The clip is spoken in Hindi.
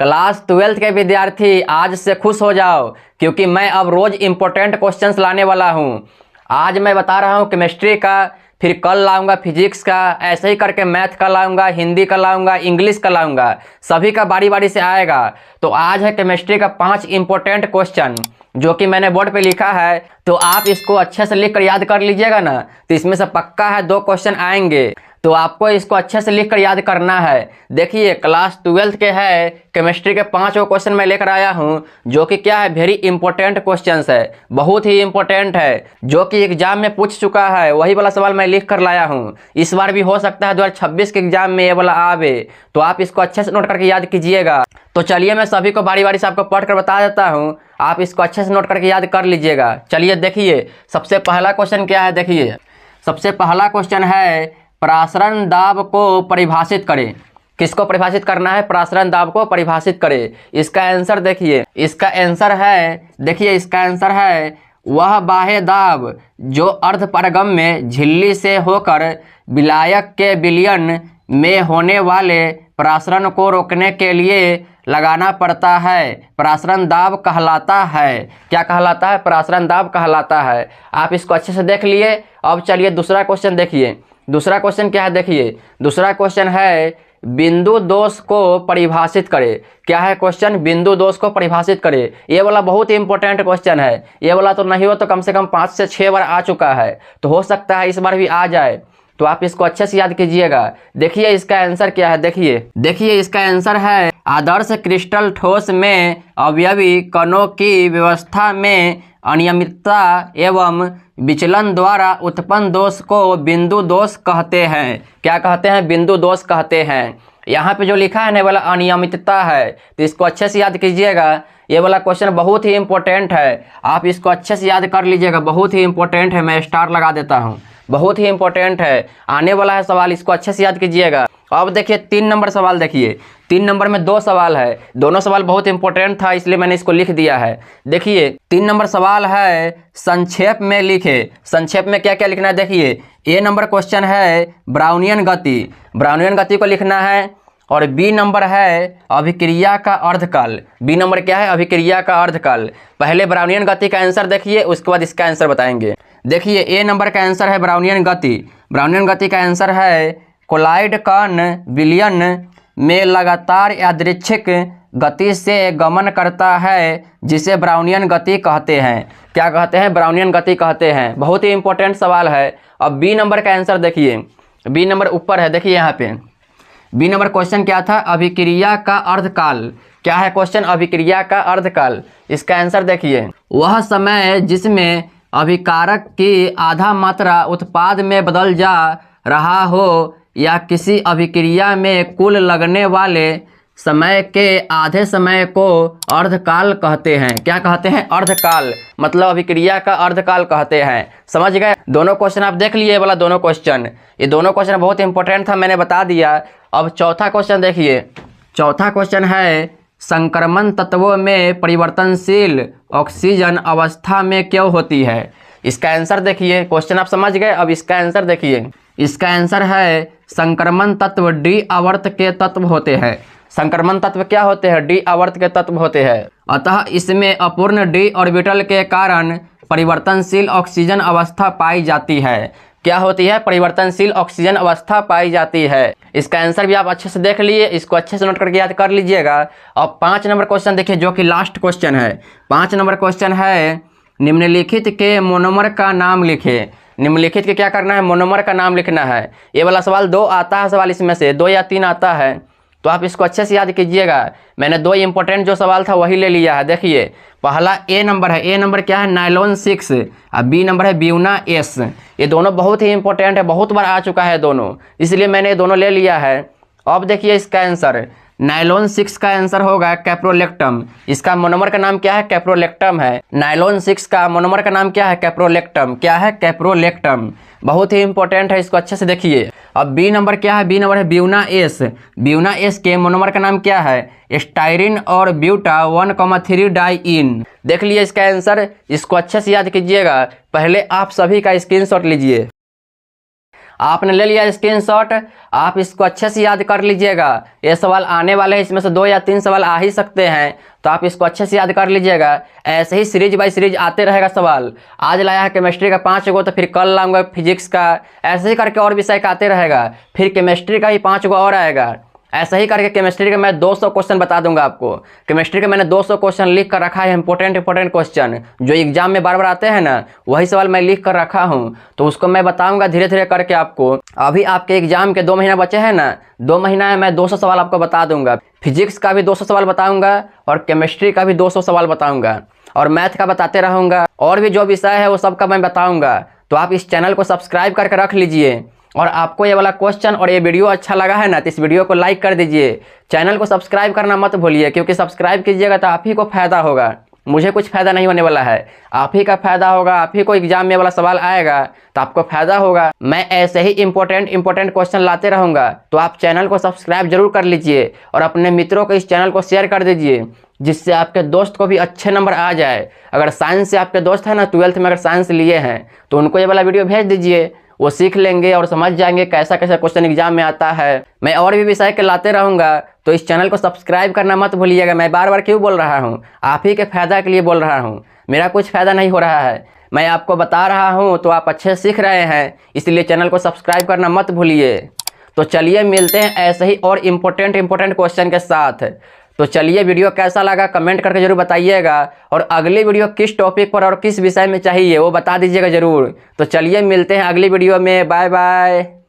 क्लास 12th के विद्यार्थी आज से खुश हो जाओ, क्योंकि मैं अब रोज इंपॉर्टेंट क्वेश्चंस लाने वाला हूं। आज मैं बता रहा हूं केमिस्ट्री का, फिर कल लाऊंगा फिजिक्स का, ऐसे ही करके मैथ का लाऊंगा, हिंदी का लाऊंगा, इंग्लिश का लाऊंगा, सभी का बारी बारी से आएगा। तो आज है केमिस्ट्री का 5 इंपॉर्टेंट क्वेश्चन जो कि मैंने बोर्ड पे लिखा है, तो आप इसको अच्छे से लिख कर याद कर लीजिएगा ना। तो इसमें से पक्का है 2 क्वेश्चन आएंगे, तो आपको इसको अच्छे से लिख कर याद करना है। देखिए क्लास 12th के है केमिस्ट्री के 5 क्वेश्चन मैं लेकर आया हूं, जो कि क्या है, वेरी इंपॉर्टेंट क्वेश्चंस है, बहुत ही इंपॉर्टेंट है, जो कि एग्जाम में पूछ चुका है। वही वाला सवाल मैं लिख कर लाया हूं। इस बार भी हो सकता है 2026 के एग्जाम में ये वाला आवे, तो आप इसको अच्छे से नोट करके याद कीजिएगा। तो चलिए मैं सभी को बारी बारी से आपको पढ़ कर बता देता हूँ, आप इसको अच्छे से नोट करके याद कर लीजिएगा। चलिए देखिए सबसे पहला क्वेश्चन क्या है। देखिए सबसे पहला क्वेश्चन है प्रासरण दाब को परिभाषित करें। किसको परिभाषित करना है? प्रासरण दाब को परिभाषित करें। इसका आंसर देखिए, इसका आंसर है, देखिए इसका आंसर है वह बाह्य दाब जो अर्धपरगम में झिल्ली से होकर विलायक के विलयन में होने वाले प्रासरण को रोकने के लिए लगाना पड़ता है, प्रासरण दाब कहलाता है। क्या कहलाता है? प्रासरण दाब कहलाता है। आप इसको अच्छे से देख लिए। अब चलिए दूसरा क्वेश्चन देखिए। दूसरा क्वेश्चन क्या है? देखिए दूसरा क्वेश्चन है बिंदु दोष को परिभाषित करें। क्या है क्वेश्चन? बिंदु दोष को परिभाषित करें। ये वाला बहुत ही इंपॉर्टेंट क्वेश्चन है। ये वाला तो नहीं हो तो कम से कम 5 से 6 बार आ चुका है, तो हो सकता है इस बार भी आ जाए, तो आप इसको अच्छे से याद कीजिएगा। देखिए इसका आंसर क्या है। देखिए इसका आंसर है आदर्श क्रिस्टल ठोस में अवयवी कणों की व्यवस्था में अनियमितता एवं विचलन द्वारा उत्पन्न दोष को बिंदु दोष कहते हैं। क्या कहते हैं? बिंदु दोष कहते हैं। यहाँ पे जो लिखा है ना वाला अनियमितता है, तो इसको अच्छे से याद कीजिएगा। ये वाला क्वेश्चन बहुत ही इंपॉर्टेंट है, आप इसको अच्छे से याद कर लीजिएगा। बहुत ही इंपॉर्टेंट है, मैं स्टार लगा देता हूँ, बहुत ही इंपॉर्टेंट है, आने वाला है सवाल, इसको अच्छे से याद कीजिएगा। अब देखिए 3 नंबर सवाल। देखिए 3 नंबर में 2 सवाल है, दोनों सवाल बहुत इंपॉर्टेंट था, इसलिए मैंने इसको लिख दिया है। देखिए 3 नंबर सवाल है संक्षेप में लिखे। संक्षेप में क्या क्या लिखना है? देखिए ए नंबर क्वेश्चन है ब्राउनियन गति, ब्राउनियन गति को लिखना है। और बी नंबर है अभिक्रिया का अर्धकाल। बी नंबर क्या है? अभिक्रिया का अर्धकाल। पहले ब्राउनियन गति का आंसर देखिए, उसके बाद इसका आंसर बताएंगे। देखिए ए नंबर का आंसर है ब्राउनियन गति। ब्राउनियन गति का आंसर है कोलाइड कण विलयन में लगातार यादृच्छिक गति से गमन करता है, जिसे ब्राउनियन गति कहते हैं। क्या कहते हैं? ब्राउनियन गति कहते हैं। बहुत ही इंपॉर्टेंट सवाल है। अब बी नंबर का आंसर देखिए, बी नंबर ऊपर है, देखिए यहाँ पे बी नंबर क्वेश्चन क्या था? अभिक्रिया का अर्धकाल। क्या है क्वेश्चन? अभिक्रिया का अर्धकाल। इसका आंसर देखिए वह समय जिसमें अभिकारक की आधा मात्रा उत्पाद में बदल जा रहा हो या किसी अभिक्रिया में कुल लगने वाले समय के आधे समय को अर्धकाल कहते हैं। क्या कहते हैं? अर्धकाल, मतलब अभिक्रिया का अर्धकाल कहते हैं। समझ गए? दोनों क्वेश्चन आप देख लिए वाला दोनों क्वेश्चन, ये दोनों क्वेश्चन बहुत इंपॉर्टेंट था, मैंने बता दिया। अब चौथा क्वेश्चन देखिए। चौथा क्वेश्चन है संक्रमण तत्वों में परिवर्तनशील ऑक्सीजन अवस्था में क्यों होती है? इसका आंसर देखिए, क्वेश्चन आप समझ गए। अब इसका आंसर देखिए, इसका आंसर है संक्रमण तत्व डी आवर्त के तत्व होते हैं। संक्रमण तत्व क्या होते हैं? डी आवर्त के तत्व होते हैं। अतः इसमें अपूर्ण डी ऑर्बिटल के कारण परिवर्तनशील ऑक्सीजन अवस्था पाई जाती है। क्या होती है? परिवर्तनशील ऑक्सीजन अवस्था पाई जाती है। इसका आंसर भी आप अच्छे से देख लिए, इसको अच्छे से नोट करके याद कर लीजिएगा। अब 5 नंबर क्वेश्चन देखिए, जो कि लास्ट क्वेश्चन है। 5 नंबर क्वेश्चन है निम्नलिखित के मोनोमर का नाम लिखे। निम्नलिखित के क्या करना है? मोनोमर का नाम लिखना है। ये वाला सवाल 2 आता है, सवाल इसमें से 2 या 3 आता है, तो आप इसको अच्छे से याद कीजिएगा। मैंने 2 इंपॉर्टेंट जो सवाल था वही ले लिया है। देखिए पहला ए नंबर है, ए नंबर क्या है? नायलॉन 6, और बी नंबर है ब्यूना एस। ये दोनों बहुत ही इंपॉर्टेंट है, बहुत बार आ चुका है दोनों, इसलिए मैंने ये दोनों ले लिया है। अब देखिए इसका आंसर, नायलॉन 6 का आंसर होगा कैप्रोलेक्टम। इसका मोनोमर का नाम क्या है? कैप्रोलेक्टम है। नायलॉन 6 का मोनोमर का नाम क्या है? कैप्रोलेक्टम। क्या है? कैप्रोलेक्टम। बहुत ही इंपॉर्टेंट है, इसको अच्छे से देखिए। अब बी नंबर क्या है? बी नंबर है ब्यूना एस। ब्यूना एस के मोनोमर का नाम क्या है? स्टाइरिन और ब्यूटा 1,3 डाइइन। देख लिए इसका आंसर, इसको अच्छे से याद कीजिएगा। पहले आप सभी का स्क्रीनशॉट लीजिए। आपने ले लिया स्क्रीनशॉट, आप इसको अच्छे से याद कर लीजिएगा। ये सवाल आने वाले हैं, इसमें से 2 या 3 सवाल आ ही सकते हैं, तो आप इसको अच्छे से याद कर लीजिएगा। ऐसे ही सीरीज बाय सीरीज आते रहेगा सवाल। आज लाया है केमिस्ट्री का 5 गो, तो फिर कल लाऊंगा फिजिक्स का, ऐसे ही करके और विषय का आते रहेगा। फिर केमिस्ट्री का ही 5 गो और आएगा। ऐसा ही करके केमिस्ट्री के मैं 200 क्वेश्चन बता दूंगा आपको। केमिस्ट्री के मैंने 200 क्वेश्चन लिख कर रखा है, इंपॉर्टेंट क्वेश्चन जो एग्जाम में बार बार आते हैं ना, वही सवाल मैं लिख कर रखा हूँ। तो उसको मैं बताऊंगा धीरे धीरे करके आपको। अभी आपके एग्जाम के 2 महीना बचे हैं ना, 2 महीना में मैं 200 सवाल आपको बता दूंगा। फिजिक्स का भी 200 सवाल बताऊंगा और केमिस्ट्री का भी 200 सवाल बताऊंगा और मैथ का बताते रहूंगा, और भी जो विषय है वो सब का मैं बताऊंगा। तो आप इस चैनल को सब्सक्राइब करके रख लीजिए। और आपको ये वाला क्वेश्चन और ये वीडियो अच्छा लगा है ना, तो इस वीडियो को लाइक कर दीजिए। चैनल को सब्सक्राइब करना मत भूलिए, क्योंकि सब्सक्राइब कीजिएगा तो आप ही को फायदा होगा, मुझे कुछ फायदा नहीं होने वाला है। आप ही का फायदा होगा, आप ही को एग्जाम में वाला सवाल आएगा तो आपको फायदा होगा। मैं ऐसे ही इंपॉर्टेंट क्वेश्चन लाते रहूँगा, तो आप चैनल को सब्सक्राइब जरूर कर लीजिए और अपने मित्रों को इस चैनल को शेयर कर दीजिए, जिससे आपके दोस्त को भी अच्छे नंबर आ जाए। अगर साइंस से आपके दोस्त है ना, 12th में अगर साइंस लिए हैं, तो उनको ये वाला वीडियो भेज दीजिए। वो सीख लेंगे और समझ जाएंगे कैसा कैसा क्वेश्चन एग्जाम में आता है। मैं और भी विषय के लाते रहूँगा, तो इस चैनल को सब्सक्राइब करना मत भूलिएगा। मैं बार बार क्यों बोल रहा हूँ, आप ही के फायदा के लिए बोल रहा हूँ, मेरा कुछ फायदा नहीं हो रहा है। मैं आपको बता रहा हूँ तो आप अच्छे सीख रहे हैं, इसलिए चैनल को सब्सक्राइब करना मत भूलिए। तो चलिए मिलते हैं ऐसे ही और इम्पोर्टेंट क्वेश्चन के साथ। तो चलिए, वीडियो कैसा लगा कमेंट करके जरूर बताइएगा, और अगली वीडियो किस टॉपिक पर और किस विषय में चाहिए वो बता दीजिएगा जरूर। तो चलिए मिलते हैं अगली वीडियो में, बाय बाय।